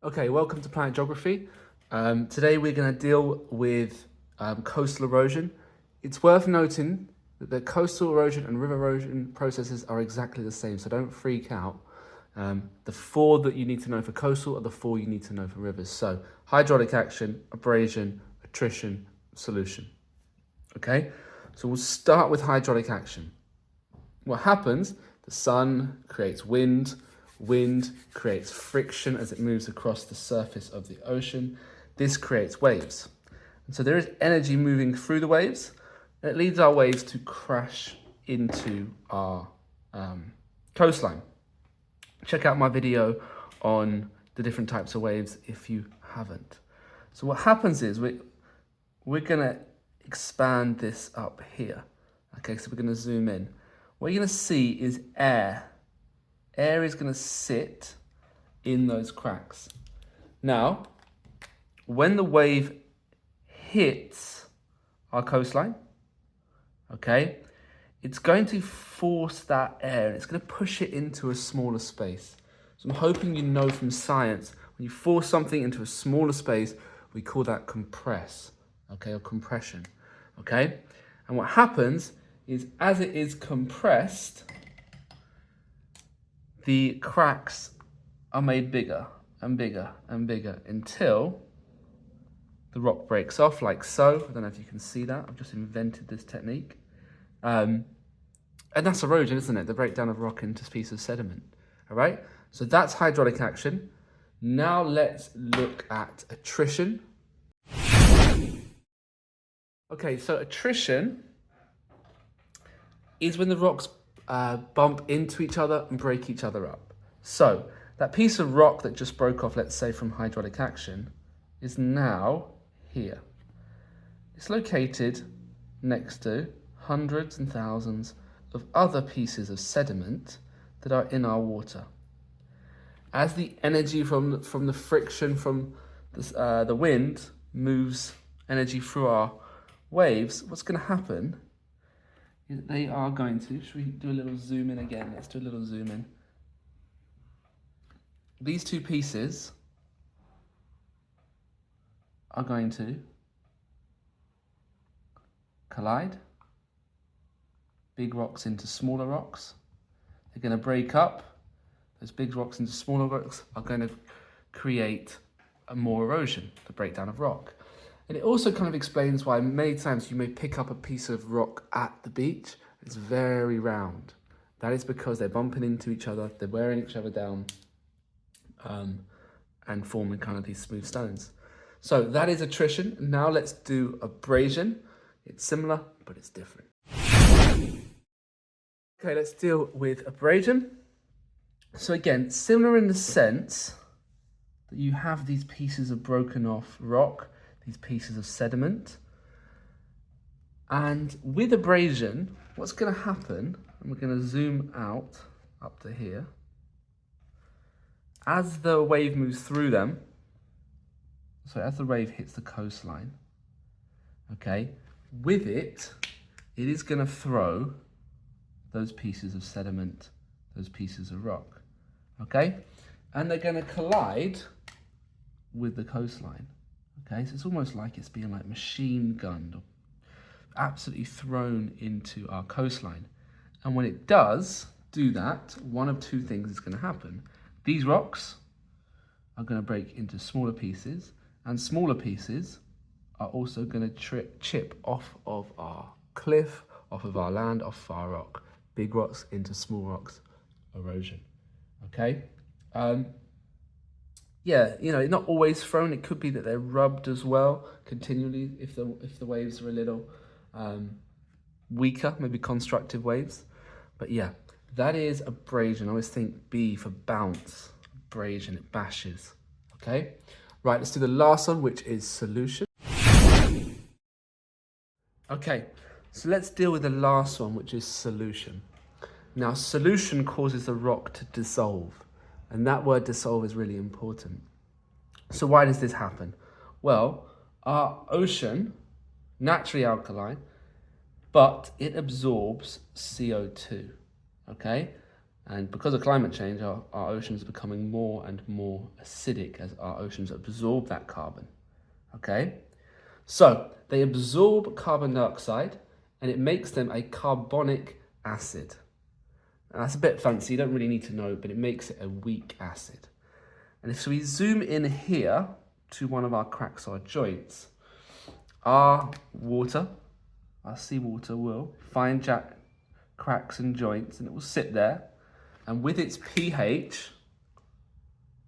Okay, welcome to Planet Geography. Today we're going to deal with coastal erosion. It's worth noting that the coastal erosion and river erosion processes are exactly the same, so don't freak out. The four that you need to know for coastal are the four you need to know for rivers. So hydraulic action, abrasion, attrition, solution. Okay, so we'll start with hydraulic action. What happens? The sun creates wind. Wind creates friction as it moves across the surface of the ocean. This creates waves. And so there is energy moving through the waves, and it leads our waves to crash into our coastline. Check out my video on the different types of waves if you haven't. So what happens is we're gonna expand this up here. Okay, so we're gonna zoom in. What you're gonna see is air. Air is going to sit in those cracks. Now, when the wave hits our coastline, okay, it's going to force that air and it's going to push it into a smaller space. So I'm hoping you know from science, when you force something into a smaller space, we call that compress, okay, or compression, okay? And what happens is as it is compressed, the cracks are made bigger and bigger and bigger until the rock breaks off like so. I don't know if you can see that. I've just invented this technique. And that's erosion, isn't it? The breakdown of rock into pieces of sediment. All right? So that's hydraulic action. Now let's look at attrition. Okay, so attrition is when the rocks bump into each other and break each other up. So that piece of rock that just broke off, let's say from hydraulic action, is now here. It's located next to hundreds and thousands of other pieces of sediment that are in our water. As the energy from the friction from the wind moves energy through our waves, what's going to happen? They are going to, should we do a little zoom in again? Let's do a little zoom in. These two pieces are going to collide. Big rocks into smaller rocks. They're going to break up. Those big rocks into smaller rocks are going to create more erosion, the breakdown of rock. And it also kind of explains why many times you may pick up a piece of rock at the beach. It's very round. That is because they're bumping into each other, they're wearing each other down, and forming kind of these smooth stones. So that is attrition. Now let's do abrasion. It's similar, but it's different. Okay, let's deal with abrasion. So again, similar in the sense that you have these pieces of broken off rock, these pieces of sediment. And with abrasion, what's going to happen, and we're going to zoom out up to here, as the wave moves through them, so as the wave hits the coastline, okay, with it, it is going to throw those pieces of sediment, those pieces of rock, okay? And they're going to collide with the coastline. Okay, so it's almost like it's being like machine gunned or absolutely thrown into our coastline. And when it does do that, one of two things is going to happen. These rocks are going to break into smaller pieces, and smaller pieces are also going to chip off of our cliff, off of our land, off of our rock. Big rocks into small rocks, erosion. Okay? Yeah, you know, not always thrown. It could be that they're rubbed as well continually if the waves are a little weaker, maybe constructive waves. But yeah, that is abrasion. I always think B for bounce. Abrasion, it bashes. Okay, right. Let's do the last one, which is solution. Okay, so let's deal with the last one, which is solution. Now, solution causes the rock to dissolve. And that word dissolve is really important. So why does this happen? Well, our ocean, naturally alkaline, but it absorbs CO2, okay? And because of climate change, our oceans are becoming more and more acidic as our oceans absorb that carbon, okay? So they absorb carbon dioxide and it makes them a carbonic acid. Now, that's a bit fancy, you don't really need to know, but it makes it a weak acid. And if we zoom in here to one of our cracks or joints, our seawater will find cracks and joints, and it will sit there, and with its pH,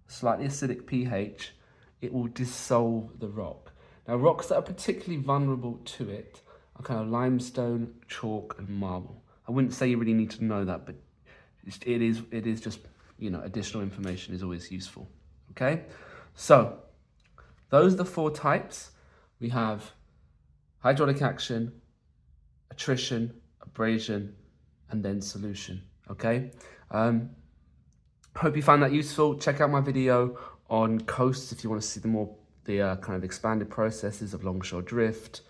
slightly acidic pH, it will dissolve the rock. Now, rocks that are particularly vulnerable to it are kind of limestone, chalk, and marble. I wouldn't say you really need to know that, but it is just, you know, additional information is always useful. Okay, so those are the 4 types. We have hydraulic action, attrition, abrasion, and then solution. Okay, hope you found that useful. Check out my video on coasts if you want to see the kind of expanded processes of longshore drift,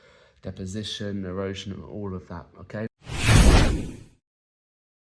deposition, erosion, and all of that. Okay.